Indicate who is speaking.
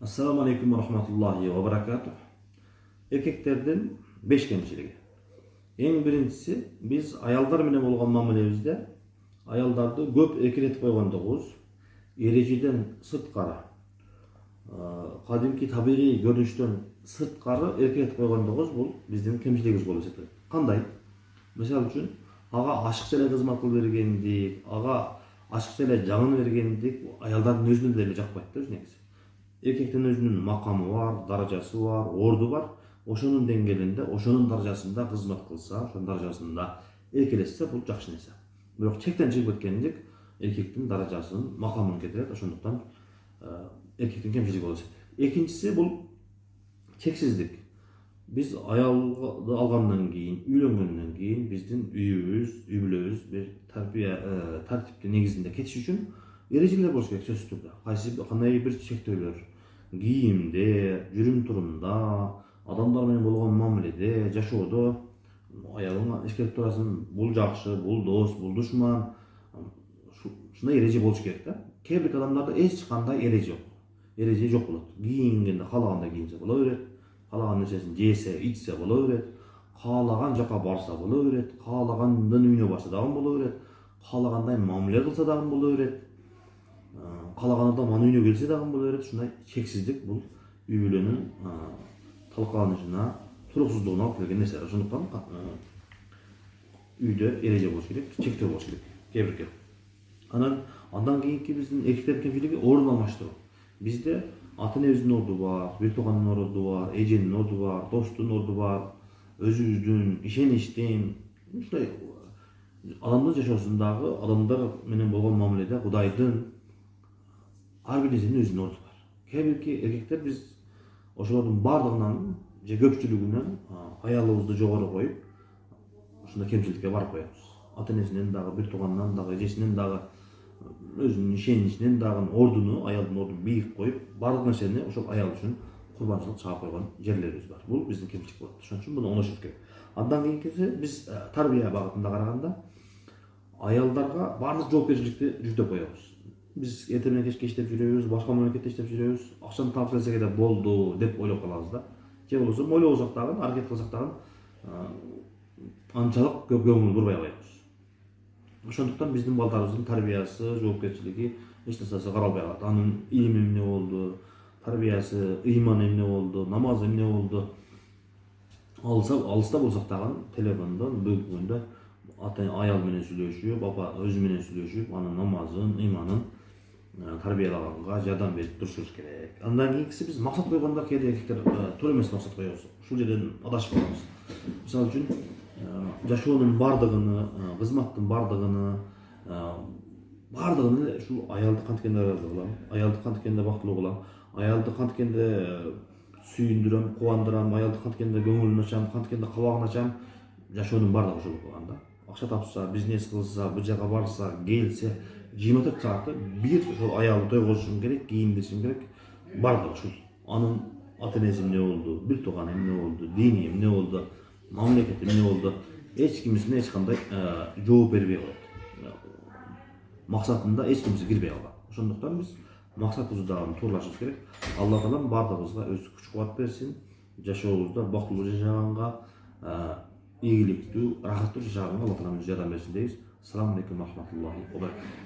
Speaker 1: Assalamu alaikum wa rahmatullahi wa barakatuh. Erkeklerden 5 kemçiligi. En birincisi biz ayalдар менен болгон мамилебизде ayaldарды көп эркелетип койгондугубуз, эрежеден сырткары, кадимки табигый көрүнүштөн сырткары эркелетип койгондугубуз бул биздин кемчилигибиз болуп эсептелет. Кандай? Мисалы үчүн ага ашыкча эле кызмат кылып бергендик, ага ашыкча эле жаңын бергендик аялдардын өзүнө деле жакпайт да негизи. Erkekten özünün makamı var, darajası var, ordu var. Oşonun dengелинде, oşonun darajasında kızmat kılsa, oşonun darajasında erkeletse bu жақсы нерсе. Бирок чектен чыгып кеткендик эркектин даражасын, макамын кетирет. Ошондуктан эркектин кемчилиги болуп эсептелет. Экинчиси бул чексиздик. Биз аялды алгандан кийин, үйлөнгөндөн кийин биздин үйүбүз, үй бүлөбүз бир тарбия, тартиптин негизинде кетиш үчүн эрежелер болуш керек сөзсүз түрдө. Кандай бир чектөөлөр, кийимде, жүрүм турумда, адамдар менен болгон мамиледе, жашоодо аялыңа эскертип турасың, бул жакшы, бул дос, бул душман. Ушундай эреже болуш керек да. Кээ бир адамдарда эч кандай эреже жок. Эреже жок болот. Кийингенде каалагандай кийинсе боло берет, каалаган нерсесин жесе, ичсе боло берет, каалаган жака барса боло берет, каалагандын үйүнө барса дагы боло берет, каалагандай мамиле кылса дагы боло берет. Каалаган адам анын үйүнө келсе дагы боло берет. Ушундай чексиздик бул үй бүлөнүн талкаланышына, туруксуздугуна алып келген нерсе. Ошондуктан үйдө эреже болуш керек, чектөө болуш керек. Кээ бирке. Андан кийинки биздин эркектердин кемчилиги ордун алмаштыруу. Бизде ата энебиздин орду бар, бир туугандын орду бар, эженин орду бар, достун орду бар, өзүбүздүн ишеничтин, ушундай адамдын жашоосундагы адамдар менен болгон мамиледе Кудайдын ар бир нерсенин өзүнүн орду бар. Кээ бирки эркектер биз ошолордун бардыгынан же көпчүлүгүнөн аялыбызды жогору коюп, ушундай кемчиликке барып коебуз. Ата энесинен дагы, бир тууганынан дагы, эжесинен дагы, өзүнүн ишеничинен дагы ордуну, аялдын ордун бийик коюп, бардык нерсени ошол аял үчүн курбанчылык чыгап койгон жерлерибиз бар. Бул биздин кемчилик болот. Ошон үчүн муну оңдошубуз керек. Андан кийинкиси биз тарбия багытында караганда аялдарга бардык жоопкерчиликти жүктөп коебуз. Биз эртең менен кечке иштеп жүрөбүз, башка мамлекетте иштеп жүрөбүз, акчаны таап келсек эле болду деп ойлоп калабыз да. Же болбосо ойлобосок дагы, аракет кылсак дагы анчалык көп көңүл бурбай коебуз. Ошондуктан биздин балдарыбыздын тарбиясы, жоопкерчилиги эч нерсеси каралбай калат. Анын илими эмне болду, тарбиясы, ыйманы эмне болду, намазы эмне болду. Алыста болсак дагы телефондон бүгүнкү күндө аял менен сүйлөшүп, апа өзү менен сүйлөшүп, анын намазын, ыйманын тарбиялаганга жардам берип турушубуз керек. Андан кийинкиси биз максат койгондо кээде эркектер туура эмес максат коебуз. Ушул жерден адашып калабыз. Мисалы үчүн жашоонун бардыгыны, кызматтын бардыгыны ушул аялды канткенде ыраазы кылам, аялды канткенде бактылуу кылам, аялды канткенде сүйүндүрөм, кубандырам, аялды канткенде көңүлүн ачам, канткенде кабагын ачам. Жашоонун бардыгы ошол болгон да. Акча тапса, бизнес кылса, бир жака барса, келсе, 24 саатты бир ошол аялды тойгозушум керек, кийиндиришим керек. Бардыгы ушул. Анын ата энеси эмне болду, бир тууганы эмне болду, дини эмне болду, мамлекети эмне болду, эч кимисине эч кандай жооп бербей коет. Максатында эч кимиси кирбей калган. Ошондуктан биз максатыбызды дагы тууралашыбыз керек. Алла таалам бардыгыбызга өз күч кубат берсин. Жашообузда бактылуу жашаганга, ийгиликтүү, рахаттуу жашаганга Алла таалам жардам берсин дейбиз. Assalamu alaikum wa rahmatullahi wa barakatuh.